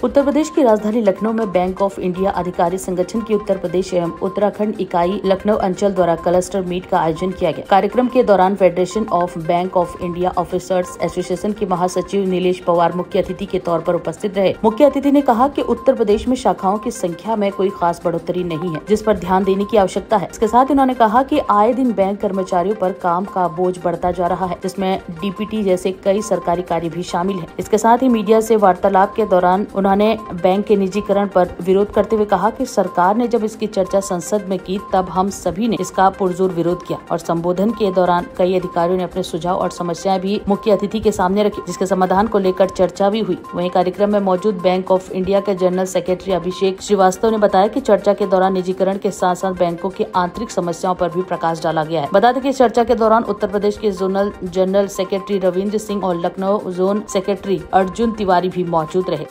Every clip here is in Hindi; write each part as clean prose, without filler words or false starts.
उत्तर प्रदेश की राजधानी लखनऊ में बैंक ऑफ इंडिया अधिकारी संगठन की उत्तर प्रदेश एवं उत्तराखंड इकाई लखनऊ अंचल द्वारा क्लस्टर मीट का आयोजन किया गया। कार्यक्रम के दौरान federation of bank of India officers association के महासचिव नीलेश पवार मुख्य अतिथि के तौर पर उपस्थित रहे। मुख्य अतिथि ने कहा कि उत्तर प्रदेश में शाखाओं की संख्या में कोई खास बढ़ोतरी नहीं है, जिस पर ध्यान देने की आवश्यकता है। इसके साथ उन्होंने कहा कि आए दिन बैंक कर्मचारियों पर काम का बोझ बढ़ता जा रहा है, जिसमें डीपीटी जैसे कई सरकारी कार्य भी शामिल है। इसके साथ ही मीडिया से वार्तालाप के दौरान उन्होंने बैंक के निजीकरण पर विरोध करते हुए कहा कि सरकार ने जब इसकी चर्चा संसद में की तब हम सभी ने इसका पुरजोर विरोध किया और संबोधन के दौरान कई अधिकारियों ने अपने सुझाव और समस्याएं भी मुख्य अतिथि के सामने रखी, जिसके समाधान को लेकर चर्चा भी हुई। वहीं कार्यक्रम में मौजूद बैंक ऑफ इंडिया के जनरल सेक्रेटरी अभिषेक श्रीवास्तव ने बताया कि चर्चा के दौरान निजीकरण के साथ साथ बैंकों की आंतरिक समस्याओं पर भी प्रकाश डाला गया है। बता दें कि चर्चा के दौरान उत्तर प्रदेश के zonal general secretary Ravindra Singh और लखनऊ जोन सेक्रेटरी अर्जुन तिवारी भी मौजूद रहे।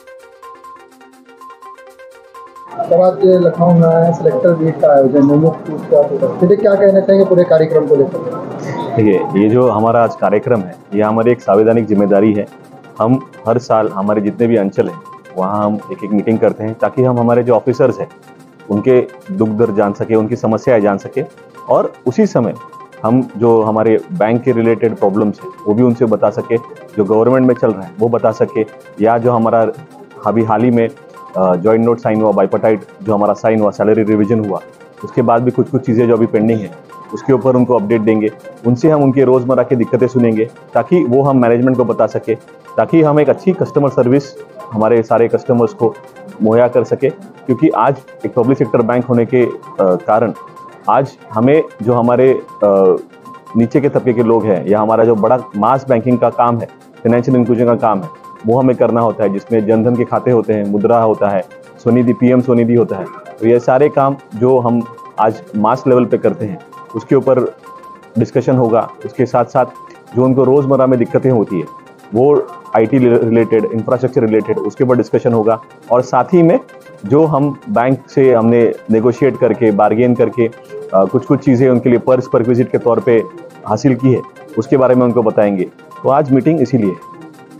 आज लखनऊ में सिलेक्टर मीट का आयोजन है, क्या कहना चाहेंगे पूरे कार्यक्रम को लेकर? देखिए, ये जो हमारा आज कार्यक्रम है ये हमारी एक संवैधानिक जिम्मेदारी है। हम हर साल हमारे जितने भी अंचल हैं वहाँ हम एक मीटिंग करते हैं ताकि हम हमारे जो ऑफिसर्स हैं उनके दुख दर्द जान सके, उनकी समस्याएं जान सके और उसी समय हम जो हमारे बैंक के रिलेटेड प्रॉब्लम्स हैं वो भी उनसे बता सके, जो गवर्नमेंट में चल रहा है वो बता सके, या जो हमारा अभी हाल ही में जॉइंट नोट साइन हुआ, बाइपार्टाइट जो हमारा साइन हुआ, सैलरी रिवीजन हुआ, उसके बाद भी कुछ चीज़ें जो अभी पेंडिंग है उसके ऊपर उनको अपडेट देंगे। उनसे हम उनके रोज़मर्रा की दिक्कतें सुनेंगे ताकि वो हम मैनेजमेंट को बता सके, ताकि हम एक अच्छी कस्टमर सर्विस हमारे सारे कस्टमर्स को मुहैया कर सके। क्योंकि आज एक पब्लिक सेक्टर बैंक होने के कारण आज हमें जो हमारे नीचे के तबके के लोग हैं या हमारा जो बड़ा मास बैंकिंग का काम है, फाइनेंशियल इंक्लूजन का काम है, वो हमें करना होता है, जिसमें जनधन के खाते होते हैं, मुद्रा होता है, स्वनिधि पीएम स्वनिधि होता है। तो ये सारे काम जो हम आज मास लेवल पे करते हैं उसके ऊपर डिस्कशन होगा। उसके साथ साथ जो उनको रोज़मर्रा में दिक्कतें होती है वो आईटी रिलेटेड, इंफ्रास्ट्रक्चर रिलेटेड, उसके ऊपर डिस्कशन होगा। और साथ ही में जो हम बैंक से हमने नेगोशिएट करके, बार्गेन करके कुछ चीज़ें उनके लिए पर्स परक्विजिट के तौर पे हासिल की है उसके बारे में उनको बताएंगे। तो आज मीटिंग इसीलिए है।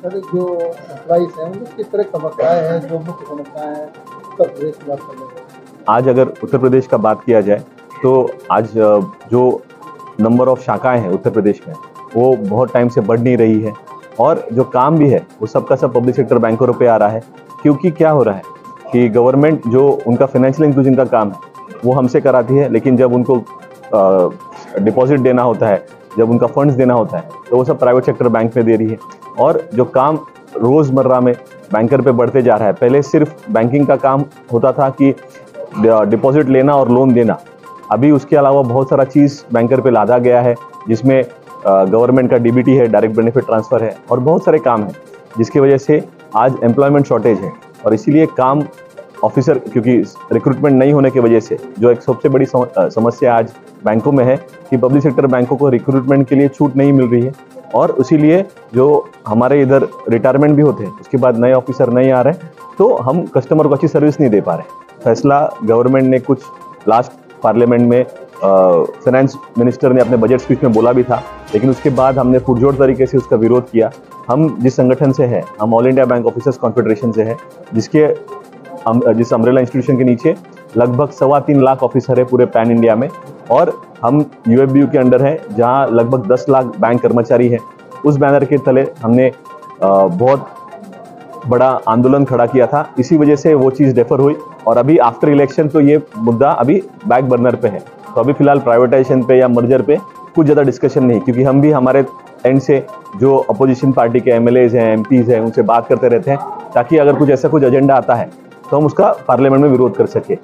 जो एम्प्लॉइज हैं उनको किस तरह समस्याएं हैं, जो मुख्य समस्याएं हैं उत्तर प्रदेश की बात करने में? आज अगर उत्तर प्रदेश का बात किया जाए तो आज जो नंबर ऑफ शाखाएं हैं उत्तर प्रदेश में वो बहुत टाइम से बढ़ नहीं रही है और जो काम भी है वो सबका सब पब्लिक सेक्टर बैंकों पे आ रहा है। क्योंकि क्या हो रहा है कि गवर्नमेंट जो उनका फाइनेंशियल इंक्लूजन का काम है वो हमसे कराती है, लेकिन जब उनको डिपॉजिट देना होता है, जब उनका फंड्स देना होता है तो वो सब प्राइवेट सेक्टर बैंक में दे रही है। और जो काम रोज़मर्रा में बैंकर पे बढ़ते जा रहा है, पहले सिर्फ बैंकिंग का काम होता था कि डिपॉजिट लेना और लोन देना, अभी उसके अलावा बहुत सारा चीज़ बैंकर पे लादा गया है, जिसमें गवर्नमेंट का डीबीटी है, डायरेक्ट बेनिफिट ट्रांसफ़र है और बहुत सारे काम हैं, जिसकी वजह से आज एम्प्लॉयमेंट शॉर्टेज है। और इसीलिए काम ऑफिसर, क्योंकि रिक्रूटमेंट नहीं होने की वजह से जो एक सबसे बड़ी समस्या आज बैंकों में है कि पब्लिक सेक्टर बैंकों को रिक्रूटमेंट के लिए छूट नहीं मिल रही है और इसीलिए जो हमारे इधर रिटायरमेंट भी होते हैं उसके बाद नए ऑफिसर नहीं आ रहे, तो हम कस्टमर को अच्छी सर्विस नहीं दे पा रहे। फैसला गवर्नमेंट ने कुछ लास्ट पार्लियामेंट में फाइनेंस मिनिस्टर ने अपने बजट स्पीच में बोला भी था, लेकिन उसके बाद हमने पुरजोर तरीके से उसका विरोध किया। हम जिस संगठन से हैं, हम all India bank officers confederation से हैं, जिस अम्ब्रेला इंस्टीट्यूशन के नीचे लगभग 3.25 लाख ऑफिसर है पूरे पैन इंडिया में, और हम यूएफबीयू के अंडर हैं जहां लगभग 10 लाख बैंक कर्मचारी हैं। उस बैनर के तले हमने बहुत बड़ा आंदोलन खड़ा किया था, इसी वजह से वो चीज़ डेफर हुई और अभी आफ्टर इलेक्शन तो ये मुद्दा अभी बैक बर्नर पे है। तो अभी फिलहाल प्राइवेटाइजेशन पे या मर्जर पे कुछ ज़्यादा डिस्कशन नहीं, क्योंकि हम भी हमारे एंड से जो अपोजिशन पार्टी के एमएलएज हैं, एमपीज हैं, उनसे बात करते रहते हैं ताकि अगर कुछ ऐसा कुछ एजेंडा आता है तो हम उसका पार्लियामेंट में विरोध कर सके।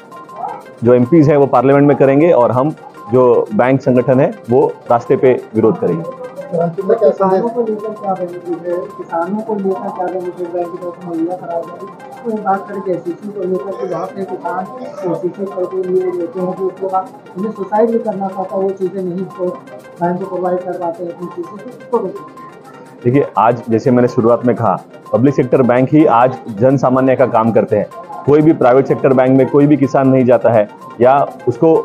जो एमपीज हैं वो पार्लियामेंट में करेंगे और हम जो बैंक संगठन है वो रास्ते पे विरोध करेंगे। किसानों को लेकर क्या बेनिफिट है, किसानों को लेकर क्या बेनिफिट बैंक की तरफ से मुहैया कराया जाए? तो बात करें केसीसी को लेकर के, जहाँ पे किसान केसीसी के लिए लेते हैं तो उसके बाद उन्हें सुसाइड भी करना पड़ता, वो चीज़ें नहीं तो बैंक को प्रोवाइड कर पाते हैं अपनी चीज़ें तो। देखिए, आज जैसे मैंने शुरुआत में कहा, पब्लिक सेक्टर बैंक ही आज जन सामान्य का काम करते हैं। कोई भी प्राइवेट सेक्टर बैंक में कोई भी किसान नहीं जाता है या उसको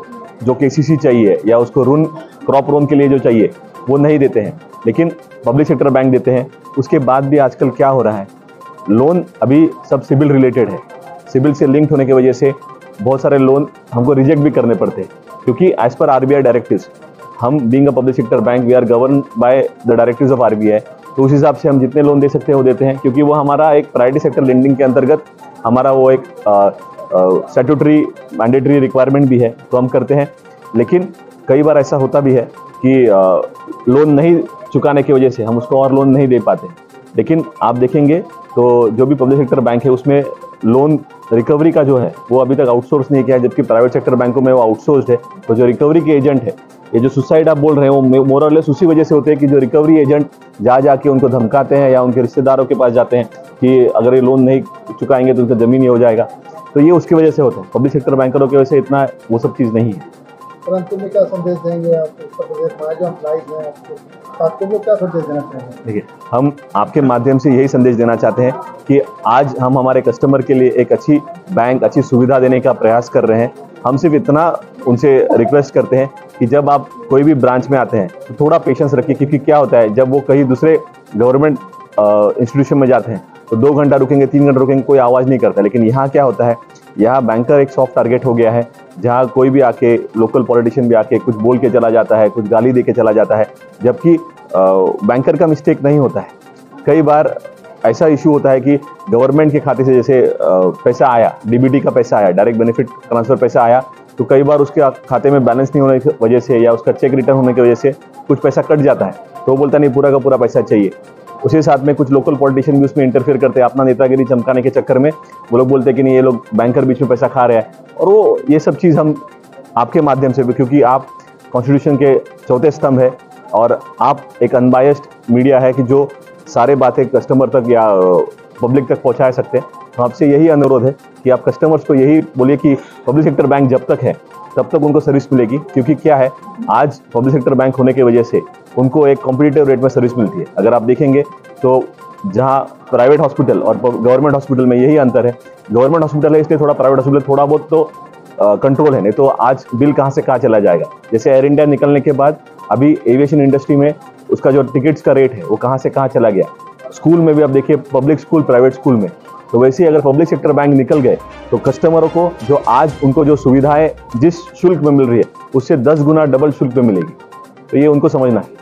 जो केसीसी चाहिए या उसको ऋण, क्रॉप लोन के लिए जो चाहिए वो नहीं देते हैं, लेकिन पब्लिक सेक्टर बैंक देते हैं। उसके बाद भी आजकल क्या हो रहा है लोन अभी सब सिविल रिलेटेड है, सिविल से लिंक्ड होने की वजह से बहुत सारे लोन हमको रिजेक्ट भी करने पड़ते हैं, क्योंकि एज पर आरबीआई डायरेक्टिव्स हम being a public sector bank we are govern by the directives of RBI. तो उस हिसाब से हम जितने लोन दे सकते हैं वो देते हैं, क्योंकि वो हमारा एक प्रायोरिटी सेक्टर लेंडिंग के अंतर्गत हमारा वो एक स्टैट्यूटरी मैंडेटरी रिक्वायरमेंट भी है, तो हम करते हैं। लेकिन कई बार ऐसा होता भी है कि लोन नहीं चुकाने की वजह से हम उसको और लोन नहीं दे पाते। लेकिन आप देखेंगे तो जो भी पब्लिक सेक्टर बैंक है उसमें लोन रिकवरी का जो है वो अभी तक आउटसोर्स नहीं किया है, जबकि प्राइवेट सेक्टर बैंकों में वो आउटसोर्स्ड है। तो जो रिकवरी के एजेंट है, ये जो सुसाइड आप बोल रहे हैं, वो मोर और लेस उसी वजह से होते हैं कि जो रिकवरी एजेंट जाके उनको धमकाते हैं या उनके रिश्तेदारों के पास जाते हैं कि अगर ये लोन नहीं चुकाएंगे तो उनका ज़मीन ही हो जाएगा। तो ये उसकी वजह से होता है, पब्लिक सेक्टर बैंकरों की वजह से इतना वो सब चीज़ नहीं है। परंतु में क्या संदेश देंगे आप उत्तर प्रदेश में जो एम्प्लॉइज हैं आपको, छात्रों को क्या संदेश देना चाहेंगे? देखिए, हम आपके माध्यम से यही संदेश देना चाहते हैं कि आज हम हमारे कस्टमर के लिए एक अच्छी बैंक, अच्छी सुविधा देने का प्रयास कर रहे हैं। हम सिर्फ इतना उनसे रिक्वेस्ट करते हैं कि जब आप कोई भी ब्रांच में आते हैं तो थोड़ा पेशेंस रखिए, क्योंकि क्या होता है जब वो कहीं दूसरे गवर्नमेंट इंस्टीट्यूशन में जाते हैं तो 2 घंटा रुकेंगे, 3 घंटा रुकेंगे, कोई आवाज़ नहीं करता। लेकिन यहाँ क्या होता है, यहाँ बैंकर एक सॉफ्ट टारगेट हो गया है, जहाँ कोई भी आके, लोकल पॉलिटिशियन भी आके कुछ बोल के चला जाता है, कुछ गाली दे के चला जाता है, जबकि बैंकर का मिस्टेक नहीं होता है। कई बार ऐसा इशू होता है कि गवर्नमेंट के खाते से जैसे पैसा आया, डीबीटी का पैसा आया, डायरेक्ट बेनिफिट ट्रांसफर पैसा आया, तो कई बार उसके खाते में बैलेंस नहीं होने की वजह से या उसका चेक रिटर्न होने की वजह से कुछ पैसा कट जाता है, तो वो बोलता नहीं पूरा का पूरा पैसा चाहिए। उसी साथ में कुछ लोकल पॉलिटिशियन भी उसमें इंटरफेयर करते हैं, अपना नेतागिरी चमकाने के चक्कर में वो लोग बोलते हैं कि नहीं ये लोग बैंकर बीच में पैसा खा रहे हैं। और वो ये सब चीज़ हम आपके माध्यम से भी, क्योंकि आप कॉन्स्टिट्यूशन के चौथे स्तंभ है और आप एक अनबायस्ड मीडिया है कि जो सारे बातें कस्टमर तक या पब्लिक तक पहुंचा सकते हैं, तो आपसे यही अनुरोध है कि आप कस्टमर्स को यही बोलिए कि पब्लिक सेक्टर बैंक जब तक है तब तक उनको सर्विस मिलेगी। क्योंकि क्या है, आज पब्लिक सेक्टर बैंक होने की वजह से उनको एक कॉम्पिटिटिव रेट में सर्विस मिलती है। अगर आप देखेंगे तो जहां प्राइवेट हॉस्पिटल और गवर्नमेंट हॉस्पिटल में यही अंतर है, गवर्नमेंट हॉस्पिटल है इसलिए थोड़ा प्राइवेट हॉस्पिटल थोड़ा बहुत तो कंट्रोल है, नहीं तो आज बिल कहाँ से कहाँ चला जाएगा। जैसे एयर इंडिया निकलने के बाद अभी एविएशन इंडस्ट्री में उसका जो टिकट्स का रेट है वो कहाँ से कहाँ चला गया। स्कूल में भी आप देखिए, पब्लिक स्कूल प्राइवेट स्कूल में, तो वैसे ही अगर पब्लिक सेक्टर बैंक निकल गए तो कस्टमरों को जो आज उनको जो सुविधाएं जिस शुल्क में मिल रही है उससे 10 गुना डबल शुल्क में मिलेगी। तो ये उनको समझना है।